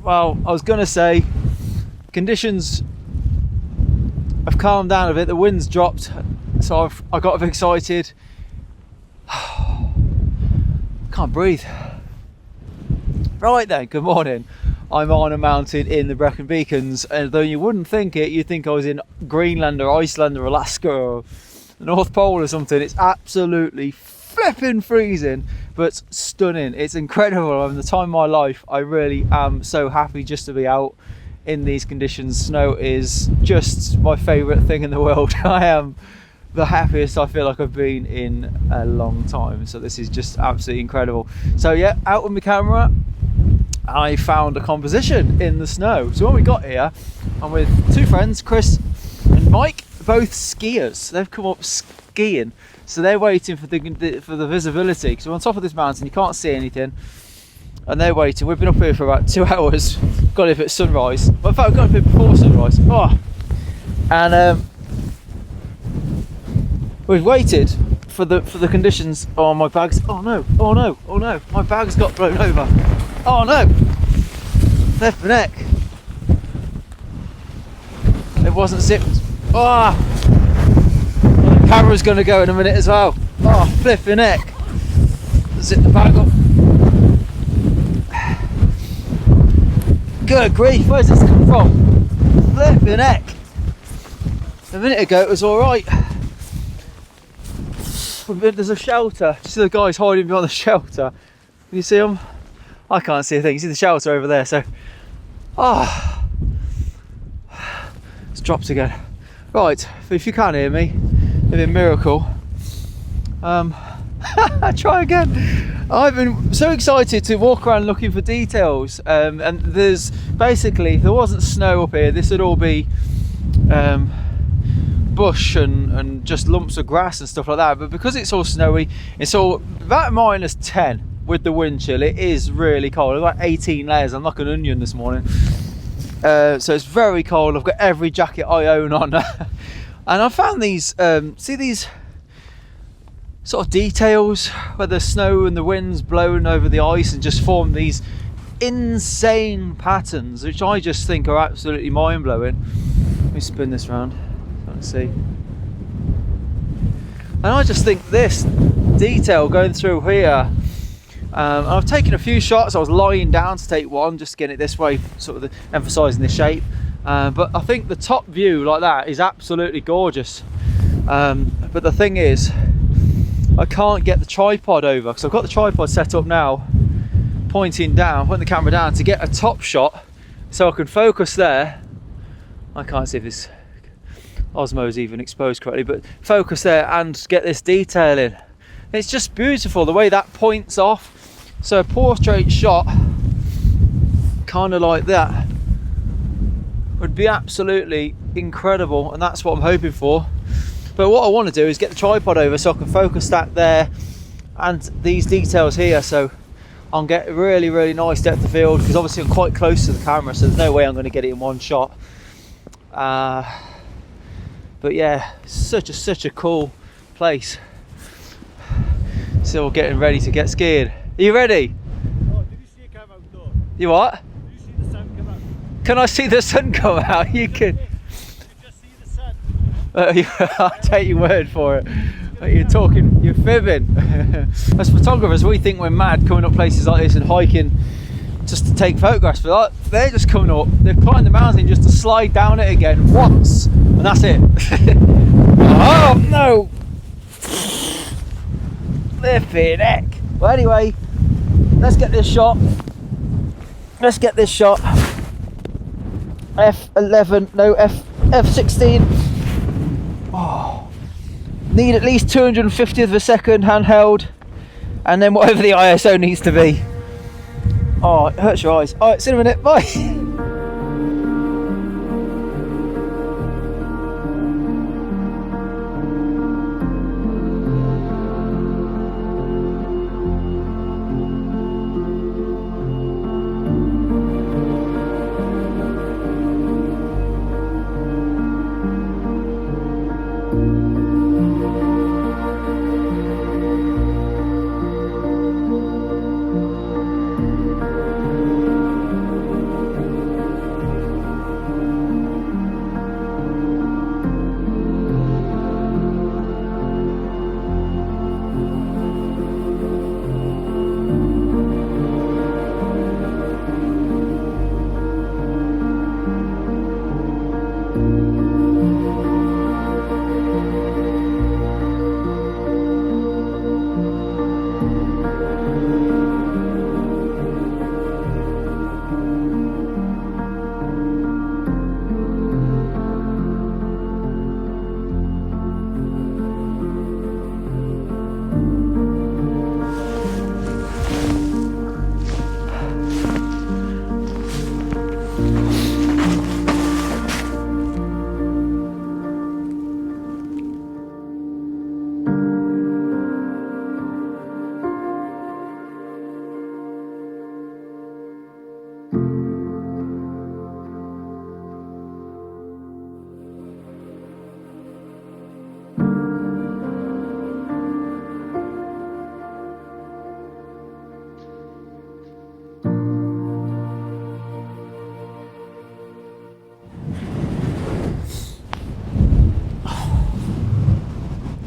well, I was going to say conditions have calmed down a bit, the wind's dropped, so I got a bit excited. Can't breathe. Right then, good morning. I'm on a mountain in the Brecon Beacons, and though you wouldn't think it, you'd think I was in Greenland or Iceland or Alaska or the North Pole or something. It's absolutely flipping freezing, but stunning. It's incredible. I'm the time of my life. I really am so happy just to be out in these conditions. Snow is just my favourite thing in the world. I am the happiest I feel like I've been in a long time. So this is just absolutely incredible. So yeah, out with my camera. I found a composition in the snow. So when we got here, I'm with two friends, Chris and Mike, both skiers. They've come up skiing, so they're waiting for the visibility, because we're on top of this mountain, you can't see anything, and they're waiting. We've been up here for about 2 hours. Got up at sunrise. Well, in fact, we got up here before sunrise. And we've waited for the conditions. Oh, my bags. Oh no! Oh no! Oh no! My bag's got blown over. Oh no! Left my neck. It wasn't zipped. Oh! The camera's going to go in a minute as well. Oh, flipping neck. Zip the bag off. Good grief, where's this come from? Flipping neck. A minute ago it was alright. There's a shelter. You see the guys hiding behind the shelter? Can you see them? I can't see a thing. You see the shelter over there, so it's dropped again. Right, if you can't hear me, it'd be a miracle. Try again. I've been so excited to walk around looking for details, and there's basically, if there wasn't snow up here, this would all be bush and just lumps of grass and stuff like that, but because it's all snowy, it's all about -10 with the wind chill. It is really cold. I've got 18 layers. I'm like an onion this morning. So it's very cold. I've got every jacket I own on. And I found these, see these sort of details where the snow and the wind's blowing over the ice and just form these insane patterns, which I just think are absolutely mind-blowing. Let me spin this round. Let's see. And I just think this detail going through here, I've taken a few shots. I was lying down to take one, just getting it this way, sort of emphasising the shape. But I think the top view like that is absolutely gorgeous. But the thing is, I can't get the tripod over, because I've got the tripod set up now, pointing down, putting the camera down to get a top shot, so I can focus there. I can't see if this Osmo is even exposed correctly, but focus there and get this detail in. It's just beautiful the way that points off. So a portrait shot kind of like that would be absolutely incredible, and that's what I'm hoping for. But what I want to do is get the tripod over so I can focus that there and these details here, so I'll get really, really nice depth of field, because obviously I'm quite close to the camera, so there's no way I'm going to get it in one shot. But yeah, such a cool place. Still getting ready to get skiing. Are you ready? Oh, did you see it come out though? You what? Did you see the sun come out? Can I see the sun come out? You can. You just see the sun. I'll take your word for it. You're talking, you're fibbing. As photographers, we think we're mad coming up places like this and hiking just to take photographs, but they're just coming up, they've climbed the mountain just to slide down it again once, and that's it. Oh no! Flipping heck. Well, anyway, let's get this shot. F11, no, F16. Oh, need at least 250th of a second handheld, and then whatever the ISO needs to be. Oh, it hurts your eyes. Alright, see you in a minute, bye.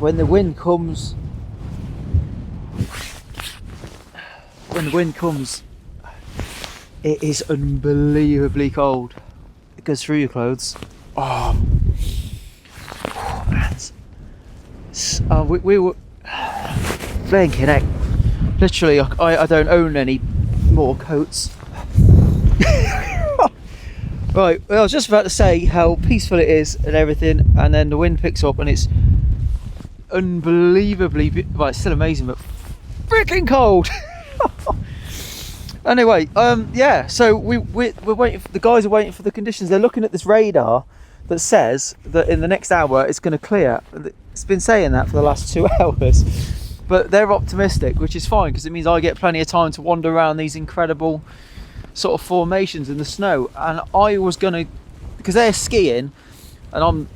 when the wind comes, it is unbelievably cold. It goes through your clothes. Oh, man. We were blinking heck. Literally, I don't own any more coats. Right, well, I was just about to say how peaceful it is and everything, and then the wind picks up and it's unbelievably, well, it's still amazing, but freaking cold. Anyway, yeah, so we're waiting for, the guys are waiting for the conditions. They're looking at this radar that says that in the next hour it's going to clear. It's been saying that for the last 2 hours, but they're optimistic, which is fine because it means I get plenty of time to wander around these incredible sort of formations in the snow. And I was gonna, because they're skiing and I'm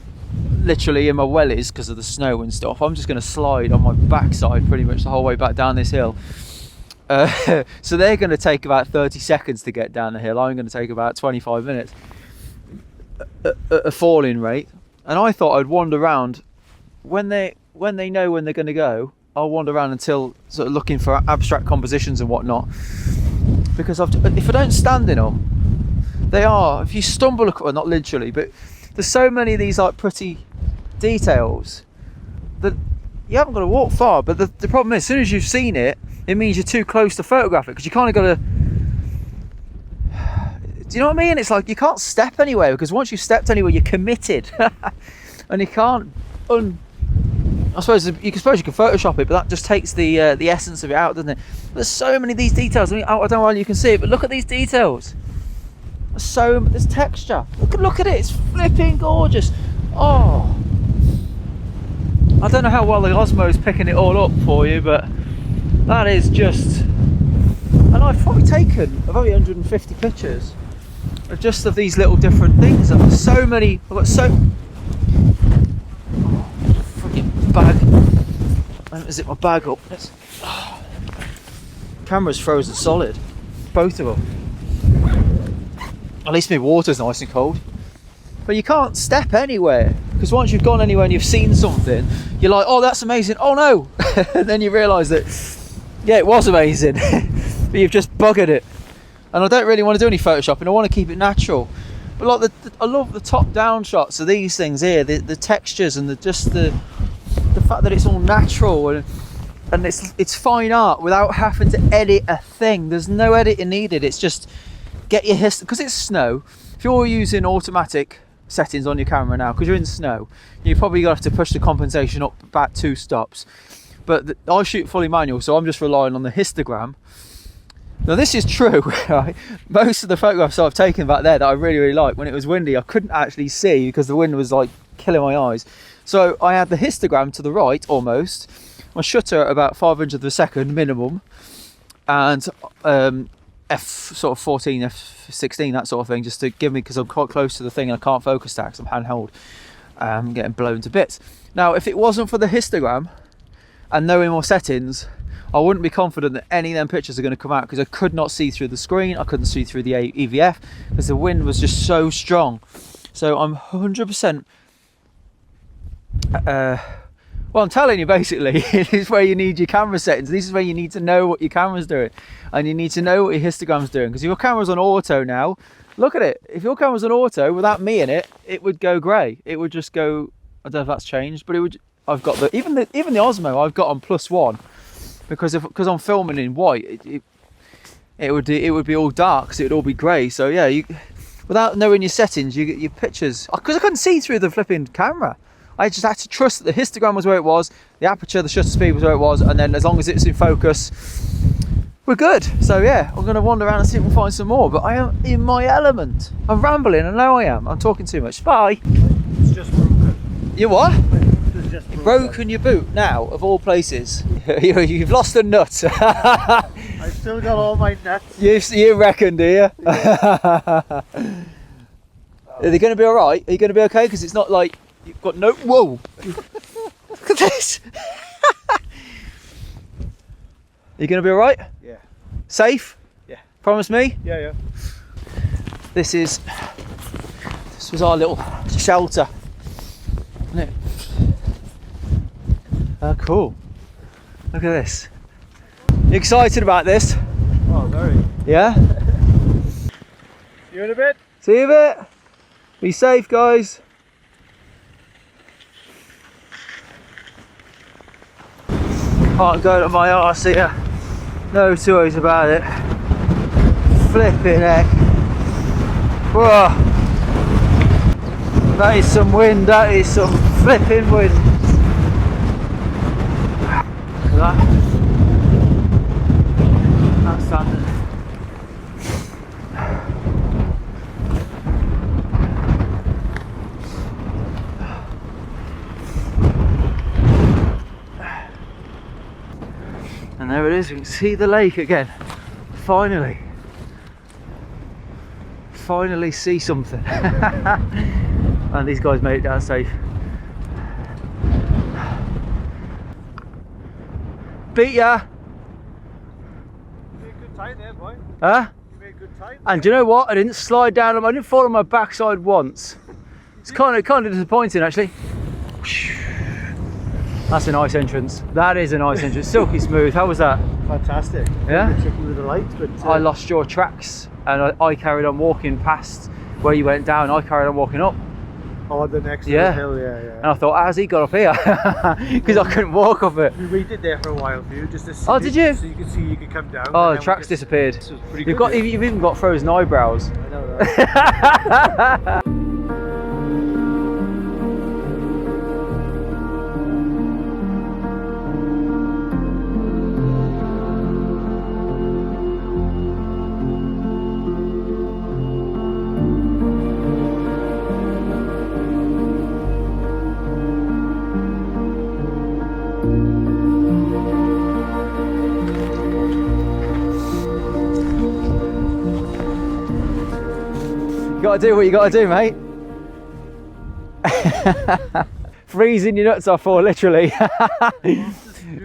literally in my wellies because of the snow and stuff, I'm just gonna slide on my backside pretty much the whole way back down this hill. So they're going to take about 30 seconds to get down the hill. I'm going to take about 25 minutes at a falling rate. And I thought I'd wander around when they know when they're going to go. I'll wander around until sort of looking for abstract compositions and whatnot, because if I don't stand in them, they are, if you stumble, well, not literally, but there's so many of these like pretty details that you haven't got to walk far. But the problem is, as soon as you've seen it, it means you're too close to photograph it, because you kind of got to, do you know what I mean? It's like you can't step anywhere, because once you've stepped anywhere, you're committed. And you can't I suppose you can Photoshop it, but that just takes the essence of it out, doesn't it? There's so many of these details. I mean, I don't know how you can see it, but look at these details. There's texture. Look at it. It's flipping gorgeous. Oh, I don't know how well the Osmo's picking it all up for you, but that is just. And I've probably taken about 150 pictures of just of these little different things. And there's so many. I've got so. Bag. I haven't zipped my bag up. Camera's frozen solid, both of them. At least my water's nice and cold. But you can't step anywhere, because once you've gone anywhere and you've seen something, you're like, oh, that's amazing. Oh no! And then you realise that, yeah, it was amazing, but you've just buggered it. And I don't really want to do any photoshopping. I want to keep it natural. But like I love the top-down shots of these things here, the textures and the fact that it's all natural and it's fine art without having to edit a thing. There's no editing needed. It's just get your history, because it's snow. If you're using automatic settings on your camera now, because you're in snow, you probably got to push the compensation up about 2 stops. But I shoot fully manual, so I'm just relying on the histogram. Now this is true, right? Most of the photographs I've taken back there that I really, really like, when it was windy, I couldn't actually see because the wind was like killing my eyes. So I had the histogram to the right almost, my shutter at about 500th of a second minimum, and f14, f16, that sort of thing, just to give me, because I'm quite close to the thing and I can't focus that because I'm handheld. I'm getting blown to bits. Now, if it wasn't for the histogram and knowing more settings, I wouldn't be confident that any of them pictures are going to come out, because I could not see through the screen, I couldn't see through the EVF, because the wind was just so strong. So I'm 100%. Well, I'm telling you, basically, this is where you need your camera settings. This is where you need to know what your camera's doing, and you need to know what your histogram's doing. Because if your camera's on auto now, look at it. If your camera's on auto without me in it, it would go grey. It would just go. I don't know if that's changed, but it would. I've got even the Osmo I've got on +1, because I'm filming in white, it would be all dark, so it would all be grey. So yeah, without knowing your settings, your pictures, because I couldn't see through the flipping camera. I just had to trust that the histogram was where it was, the aperture, the shutter speed was where it was, and then as long as it's in focus, we're good. So yeah, I'm going to wander around and see if we can find some more, but I am in my element. I'm rambling, I know I am. I'm talking too much. Bye. It's just broken. You what? It's just You've broken your boot now, of all places. You've lost a nut. I've still got all my nuts. You reckon, do you? Yeah. Are they going to be alright? Are you going to be okay? Because it's not like you've got no. Whoa! Look at this! Are you going to be alright? Yeah. Safe? Yeah. Promise me? Yeah. This was our little shelter. Isn't it? Oh, cool. Look at this. You excited about this? Oh, very. Yeah? See you in a bit. See you in a bit. Be safe, guys. Can't go to my arse here. No two ways about it. Flipping heck. Whoa. That is some wind, that is some flipping wind. Look at that. That's standard. And there it is, we can see the lake again. Finally. Finally see something. And these guys made it down safe. Beat ya! You made good time there, boy. Huh? You made good time. And do you know what? I didn't slide down, I didn't fall on my backside once. It's kind of disappointing actually. That's a nice entrance. That is a nice entrance. Silky smooth. How was that? Fantastic. Yeah? A bit tricky with the lights, but I lost your tracks and I carried on walking past where you went down. I carried on walking up. oh, the next Yeah. hill, yeah. And I thought, how's he got up here? Because I couldn't walk up it. We waited there for a while for you, just to see. Oh, did you? So you could see you could come down. Oh, and the then we tracks just- disappeared. This was pretty You've good. got, you've even got frozen eyebrows. I know that. You gotta do what you gotta do, mate. Freezing your nuts off for, literally.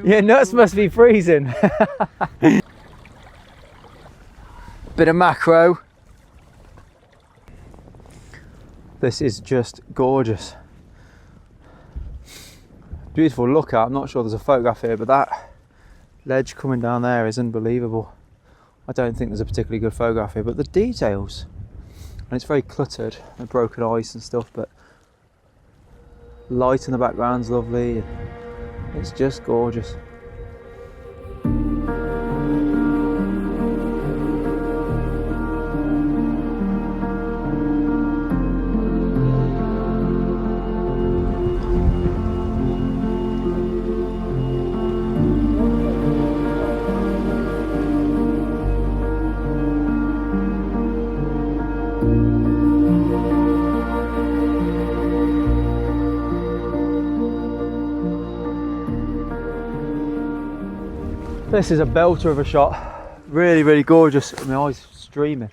Your nuts must be freezing. Bit of macro. This is just gorgeous. Beautiful look at. I'm not sure there's a photograph here, but that ledge coming down there is unbelievable. I don't think there's a particularly good photograph here, but the details. And it's very cluttered with broken ice and stuff, but light in the background's lovely. It's just gorgeous. This is a belter of a shot. Really, really gorgeous. My eyes streaming.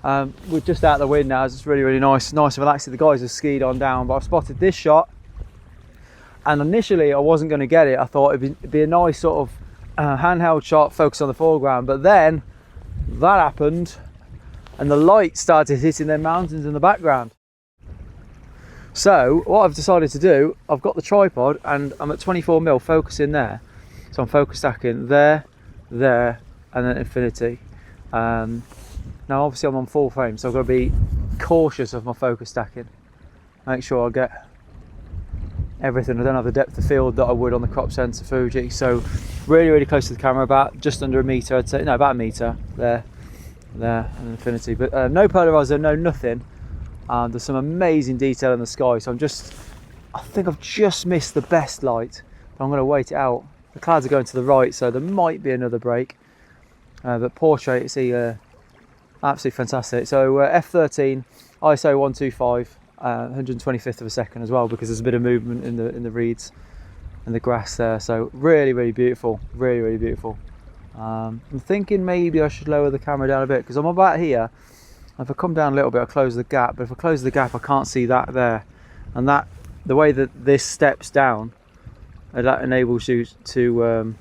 We're just out of the wind now. It's really, really nice and relaxing. The guys have skied on down, but I've spotted this shot. And initially I wasn't going to get it. I thought it'd be a nice sort of handheld shot, focus on the foreground. But then that happened and the light started hitting their mountains in the background. So what I've decided to do, I've got the tripod and I'm at 24mm focusing there. So I'm focus stacking there, there, and then infinity. Now obviously I'm on full frame, so I've got to be cautious of my focus stacking. Make sure I get everything. I don't have the depth of field that I would on the crop sensor Fuji. So really, really close to the camera, about just under a meter, I'd say. No, about a meter. There, there, and infinity. But no polarizer, no nothing. There's some amazing detail in the sky. So I think I've just missed the best light. But I'm going to wait it out. The clouds are going to the right, so there might be another break. But portrait, see, absolutely fantastic. So f13, ISO 125, 125th of a second as well, because there's a bit of movement in the reeds and the grass there. So really, really beautiful. Really, really beautiful. I'm thinking maybe I should lower the camera down a bit because I'm about here. If I come down a little bit, I'll close the gap. But if I close the gap, I can't see that there. And that, the way that this steps down, that enables you to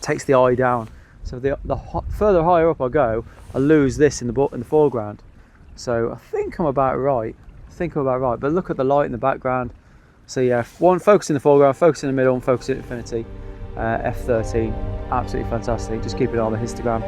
takes the eye down. So the further higher up I go, I lose this in the foreground. So I think I'm about right. But look at the light in the background. So yeah, one focus in the foreground, focus in the middle, and focus at infinity. F13, absolutely fantastic. Just keep it on the histogram.